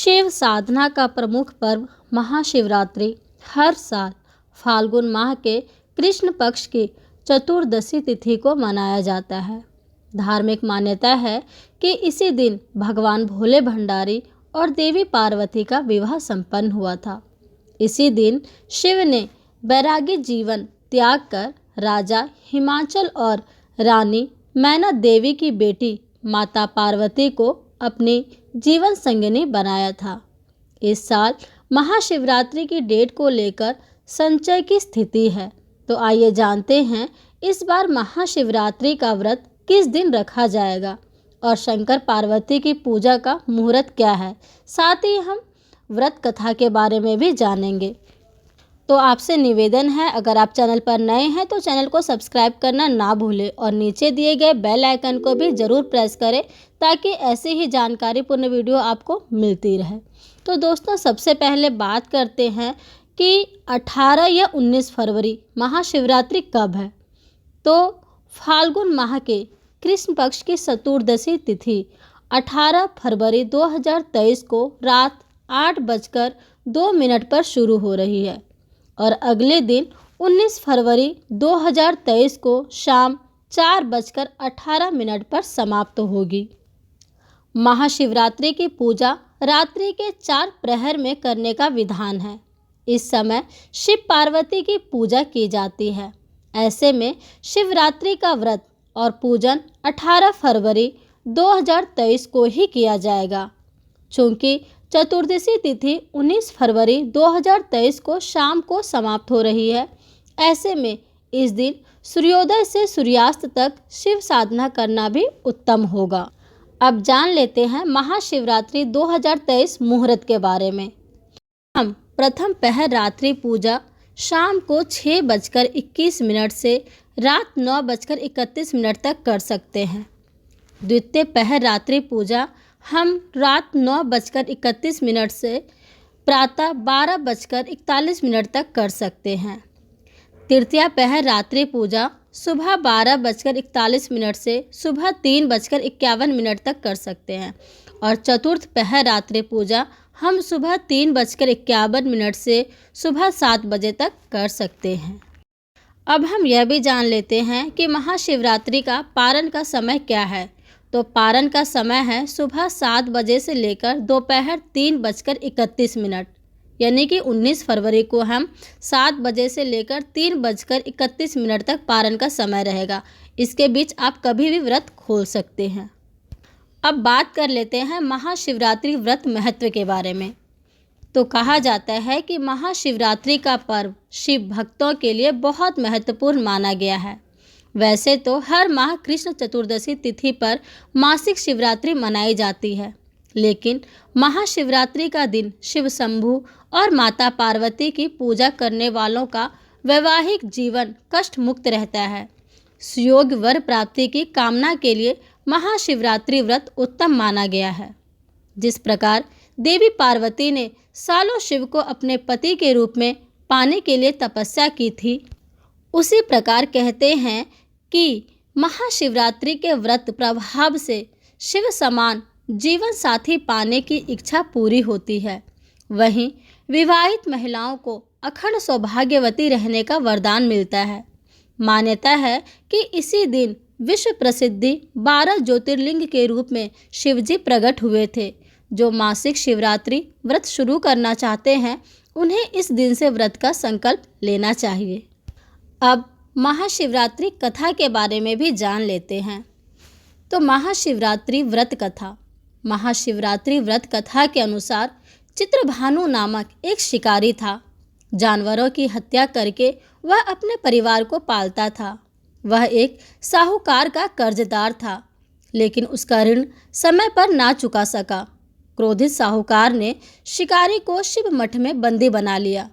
शिव साधना का प्रमुख पर्व महाशिवरात्रि हर साल फाल्गुन माह के कृष्ण पक्ष की चतुर्दशी तिथि को मनाया जाता है। धार्मिक मान्यता है कि इसी दिन भगवान भोले भंडारी और देवी पार्वती का विवाह संपन्न हुआ था। इसी दिन शिव ने वैरागी जीवन त्याग कर राजा हिमाचल और रानी मैना देवी की बेटी माता पार्वती को अपनी जीवन संगिनी बनाया था। इस साल महाशिवरात्रि की डेट को लेकर संशय की स्थिति है, तो आइए जानते हैं इस बार महाशिवरात्रि का व्रत किस दिन रखा जाएगा और शंकर पार्वती की पूजा का मुहूर्त क्या है। साथ ही हम व्रत कथा के बारे में भी जानेंगे। तो आपसे निवेदन है, अगर आप चैनल पर नए हैं तो चैनल को सब्सक्राइब करना ना भूलें और नीचे दिए गए बेल आइकन को भी ज़रूर प्रेस करें ताकि ऐसी ही जानकारीपूर्ण वीडियो आपको मिलती रहे। तो दोस्तों, सबसे पहले बात करते हैं कि 18 या 19 फरवरी महाशिवरात्रि कब है। तो फाल्गुन माह के कृष्ण पक्ष की चतुर्दशी तिथि 18 फरवरी 2023 को रात 8:02 पर शुरू हो रही है और अगले दिन 19 फरवरी 2023 को शाम 4:18 पर समाप्त होगी। महाशिवरात्रि की पूजा रात्रि के 4 प्रहर में करने का विधान है। इस समय शिव पार्वती की पूजा की जाती है। ऐसे में शिवरात्रि का व्रत और पूजन 18 फरवरी 2023 को ही किया जाएगा। चूँकि चतुर्दशी तिथि 19 फरवरी 2023 को शाम को समाप्त हो रही है, ऐसे में इस दिन सूर्योदय से सूर्यास्त तक शिव साधना करना भी उत्तम होगा। अब जान लेते हैं महाशिवरात्रि 2023 मुहूर्त के बारे में। हम प्रथम पहर रात्रि पूजा शाम को 6:21 से रात 9:31 तक कर सकते हैं। द्वितीय पहर रात्रि पूजा हम रात 9:31 से प्रातः 12:41 तक कर सकते हैं। तृतीया पहर रात्रि पूजा सुबह 12:41 से सुबह 3:51 तक कर सकते हैं और चतुर्थ पहर रात्रि पूजा हम सुबह 3:51 से सुबह 7 बजे तक कर सकते हैं। अब हम यह भी जान लेते हैं कि महाशिवरात्रि का पारण का समय क्या है। तो पारण का समय है सुबह 7 बजे से लेकर दोपहर 3:31, यानी कि 19 फरवरी को हम 7 बजे से लेकर 3:31 तक पारण का समय रहेगा। इसके बीच आप कभी भी व्रत खोल सकते हैं। अब बात कर लेते हैं महाशिवरात्रि व्रत महत्व के बारे में। तो कहा जाता है कि महाशिवरात्रि का पर्व शिव भक्तों के लिए बहुत महत्वपूर्ण माना गया है। वैसे तो हर माह कृष्ण चतुर्दशी तिथि पर मासिक शिवरात्रि मनाई जाती है, लेकिन महाशिवरात्रि का दिन शिव शंभु और माता पार्वती की पूजा करने वालों का वैवाहिक जीवन कष्ट मुक्त रहता है। सुयोग्य वर प्राप्ति की कामना के लिए महाशिवरात्रि व्रत उत्तम माना गया है। जिस प्रकार देवी पार्वती ने सालों शिव को अपने पति के रूप में पाने के लिए तपस्या की थी, उसी प्रकार कहते हैं कि महाशिवरात्रि के व्रत प्रभाव से शिव समान जीवन साथी पाने की इच्छा पूरी होती है। वहीं विवाहित महिलाओं को अखंड सौभाग्यवती रहने का वरदान मिलता है। मान्यता है कि इसी दिन विश्व प्रसिद्धि 12 ज्योतिर्लिंग के रूप में शिवजी प्रकट हुए थे। जो मासिक शिवरात्रि व्रत शुरू करना चाहते हैं उन्हें इस दिन से व्रत का संकल्प लेना चाहिए। अब महाशिवरात्रि कथा के बारे में भी जान लेते हैं। तो महाशिवरात्रि व्रत कथा। महाशिवरात्रि व्रत कथा के अनुसार चित्रभानु नामक एक शिकारी था। जानवरों की हत्या करके वह अपने परिवार को पालता था। वह एक साहूकार का कर्जदार था, लेकिन उसका ऋण समय पर ना चुका सका। क्रोधित साहूकार ने शिकारी को शिव मठ में बंदी बना लिया।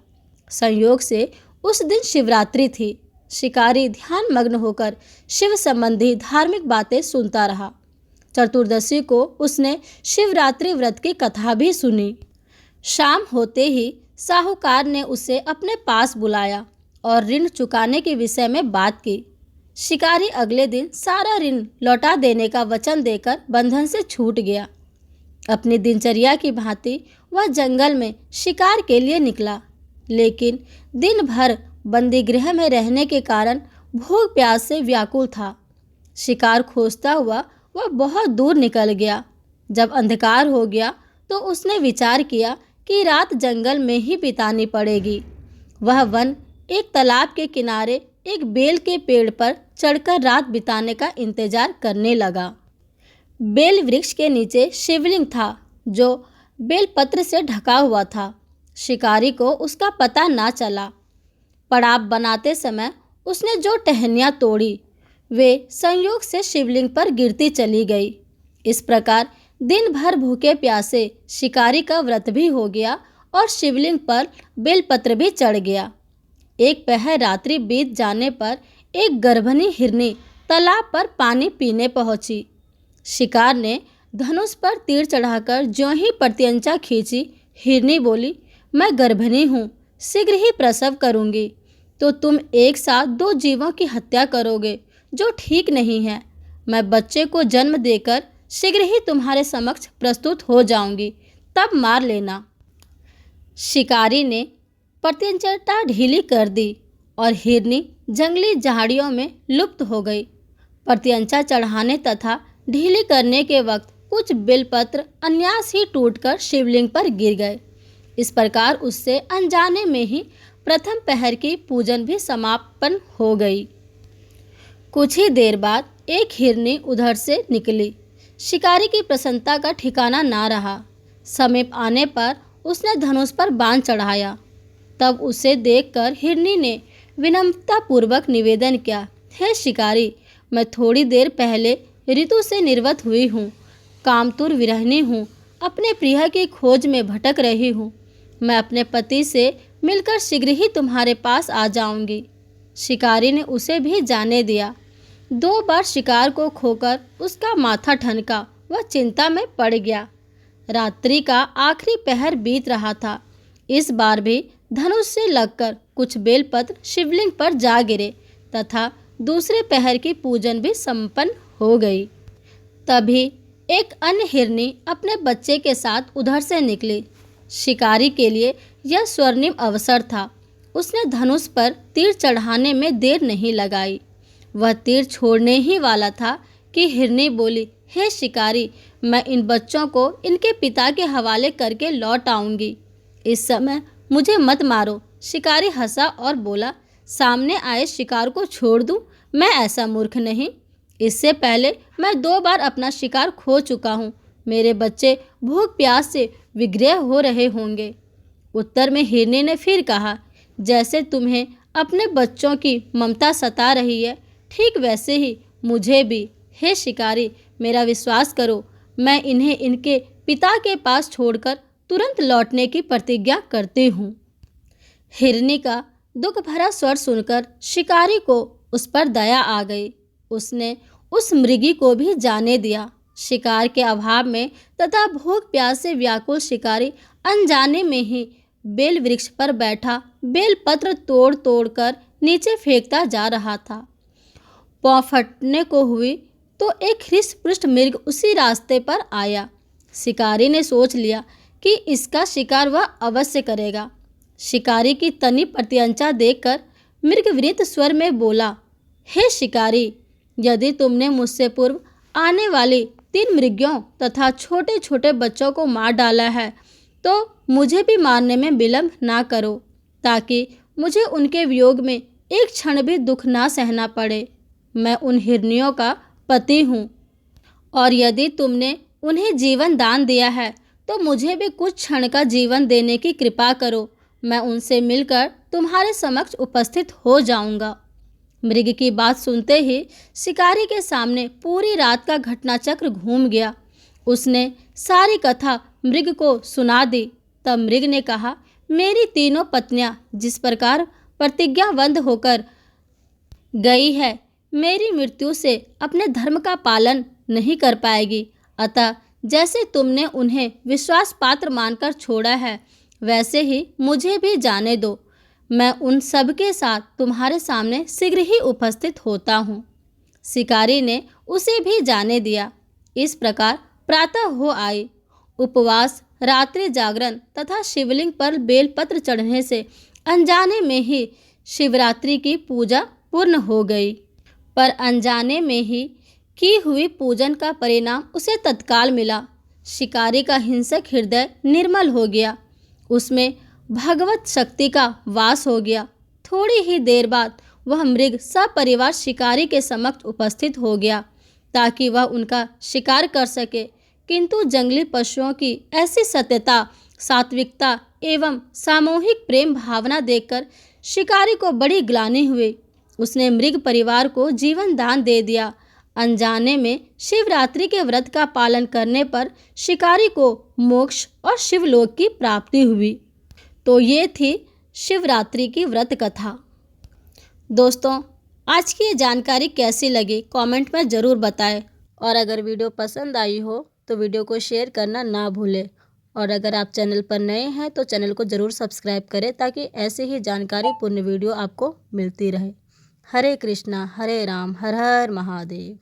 संयोग से उस दिन शिवरात्रि थी। शिकारी ध्यान मग्न होकर शिव संबंधी धार्मिक बातें सुनता रहा। चतुर्दशी को उसने शिवरात्रि व्रत की कथा भी सुनी। शाम होते ही साहूकार ने उसे अपने पास बुलाया और ऋण चुकाने के विषय में बात की। शिकारी अगले दिन सारा ऋण लौटा देने का वचन देकर बंधन से छूट गया। अपनी दिनचर्या की भांति वह जंगल में शिकार के लिए निकला, लेकिन दिन भर बंदी गृह में रहने के कारण भूख प्यास से व्याकुल था। शिकार खोजता हुआ वह बहुत दूर निकल गया। जब अंधकार हो गया तो उसने विचार किया कि रात जंगल में ही बितानी पड़ेगी। वह वन एक तालाब के किनारे एक बेल के पेड़ पर चढ़कर रात बिताने का इंतजार करने लगा। बेल वृक्ष के नीचे शिवलिंग था जो बेलपत्र से ढका हुआ था। शिकारी को उसका पता ना चला। पड़ाव बनाते समय उसने जो टहनियाँ तोड़ी वे संयोग से शिवलिंग पर गिरती चली गई। इस प्रकार दिन भर भूखे प्यासे शिकारी का व्रत भी हो गया और शिवलिंग पर बेलपत्र भी चढ़ गया। एक पहर रात्रि बीत जाने पर एक गर्भनी हिरनी तालाब पर पानी पीने पहुंची। शिकार ने धनुष पर तीर चढ़ाकर ज्यों ही प्रत्यंचा खींची, हिरनी बोली, मैं गर्भिणी हूँ, शीघ्र ही प्रसव करूँगी, तो तुम एक साथ 2 जीवों की हत्या करोगे, जो ठीक नहीं है। मैं बच्चे को जन्म देकर शीघ्र ही तुम्हारे समक्ष प्रस्तुत हो जाऊंगी, तब मार लेना। शिकारी ने प्रत्यंचा ढीली कर दी और हिरनी जंगली झाड़ियों में लुप्त हो गई। प्रत्यंचा चढ़ाने तथा ढीली करने के वक्त कुछ बेलपत्र अन्यास ही टूटकर शिवलिंग पर गिर गए। इस प्रकार उससे अनजाने में ही प्रथम पहर की पूजन भी समापन हो गई। कुछ ही देर बाद एक हिरनी उधर से निकली। शिकारी की प्रसन्नता का ठिकाना ना रहा। समीप आने पर उसने धनुष पर बाण चढ़ाया। तब उसे देखकर हिरनी ने विनम्रतापूर्वक निवेदन किया, हे शिकारी, मैं थोड़ी देर पहले ऋतु से निर्वत हुई हूँ, कामतुर विरहिणी हूँ, अपने प्रिय की खोज में भटक रही हूँ। मैं अपने पति से मिलकर शीघ्र ही तुम्हारे पास आ जाऊंगी। शिकारी ने उसे भी जाने दिया। 2 बार शिकार को खोकर उसका माथा ठनका, वह चिंता में पड़ गया। रात्रि का आखिरी पहर बीत रहा था। इस बार भी धनुष से लगकर कुछ बेलपत्र शिवलिंग पर जा गिरे तथा दूसरे पहर की पूजन भी संपन्न हो गई। तभी एक अन्य हिरनी अपने बच्चे के साथ उधर से निकली। शिकारी के लिए यह स्वर्णिम अवसर था। उसने धनुष पर तीर चढ़ाने में देर नहीं लगाई। वह तीर छोड़ने ही वाला था कि हिरनी बोली, हे शिकारी, मैं इन बच्चों को इनके पिता के हवाले करके लौट आऊंगी। इस समय मुझे मत मारो। शिकारी हंसा और बोला, सामने आए शिकार को छोड़ दूं? मैं ऐसा मूर्ख नहीं। इससे पहले मैं 2 बार अपना शिकार खो चुका हूँ। मेरे बच्चे भूख प्यास से विग्रह हो रहे होंगे। उत्तर में हिरनी ने फिर कहा, जैसे तुम्हें अपने बच्चों की ममता सता रही है, ठीक वैसे ही मुझे भी। हे शिकारी, मेरा विश्वास करो, मैं इन्हें इनके पिता के पास छोड़कर तुरंत लौटने की प्रतिज्ञा करती हूँ। हिरनी का दुख भरा स्वर सुनकर शिकारी को उस पर दया आ गई। उसने उस मृगी को भी जाने दिया। शिकार के अभाव में तथा भूख प्यास से व्याकुल शिकारी अनजाने में ही बेल वृक्ष पर बैठा बेल पत्र तोड़ तोड़ कर नीचे फेंकता जा रहा था। पाँव फटने को हुई तो एक हृष्ट-पुष्ट मृग उसी रास्ते पर आया। शिकारी ने सोच लिया कि इसका शिकार वह अवश्य करेगा। शिकारी की तनी प्रत्यंचा देखकर मृग विनीत स्वर में बोला, हे शिकारी, यदि तुमने मुझसे पूर्व आने वाली 3 मृगियों तथा छोटे छोटे बच्चों को मार डाला है तो मुझे भी मारने में विलंब ना करो, ताकि मुझे उनके वियोग में एक क्षण भी दुख ना सहना पड़े। मैं उन हिरनियों का पति हूँ और यदि तुमने उन्हें जीवन दान दिया है तो मुझे भी कुछ क्षण का जीवन देने की कृपा करो। मैं उनसे मिलकर तुम्हारे समक्ष उपस्थित हो जाऊंगा। मृग की बात सुनते ही शिकारी के सामने पूरी रात का घटनाचक्र घूम गया। उसने सारी कथा मृग को सुना दी। तब मृग ने कहा, मेरी तीनों पत्नियां जिस प्रकार प्रतिज्ञाबद्ध होकर गई है, मेरी मृत्यु से अपने धर्म का पालन नहीं कर पाएगी। अतः जैसे तुमने उन्हें विश्वास पात्र मानकर छोड़ा है, वैसे ही मुझे भी जाने दो। मैं उन सब के साथ तुम्हारे सामने शीघ्र ही उपस्थित होता हूँ। शिकारी ने उसे भी जाने दिया। इस प्रकार प्रातः हो आई उपवास, रात्रि जागरण तथा शिवलिंग पर बेलपत्र चढ़ने से अनजाने में ही शिवरात्रि की पूजा पूर्ण हो गई। पर अनजाने में ही की हुई पूजन का परिणाम उसे तत्काल मिला। शिकारी का हिंसक हृदय निर्मल हो गया, उसमें भगवत शक्ति का वास हो गया। थोड़ी ही देर बाद वह मृग सपरिवार शिकारी के समक्ष उपस्थित हो गया ताकि वह उनका शिकार कर सके। किंतु जंगली पशुओं की ऐसी सत्यता, सात्विकता एवं सामूहिक प्रेम भावना देखकर शिकारी को बड़ी ग्लानि हुई। उसने मृग परिवार को जीवन दान दे दिया। अनजाने में शिवरात्रि के व्रत का पालन करने पर शिकारी को मोक्ष और शिवलोक की प्राप्ति हुई। तो ये थी शिवरात्रि की व्रत कथा। दोस्तों, आज की ये जानकारी कैसी लगी कमेंट में ज़रूर बताएं, और अगर वीडियो पसंद आई हो तो वीडियो को शेयर करना ना भूलें। और अगर आप चैनल पर नए हैं तो चैनल को ज़रूर सब्सक्राइब करें ताकि ऐसे ही जानकारी पूर्ण वीडियो आपको मिलती रहे। हरे कृष्णा हरे राम, हर हर महादेव।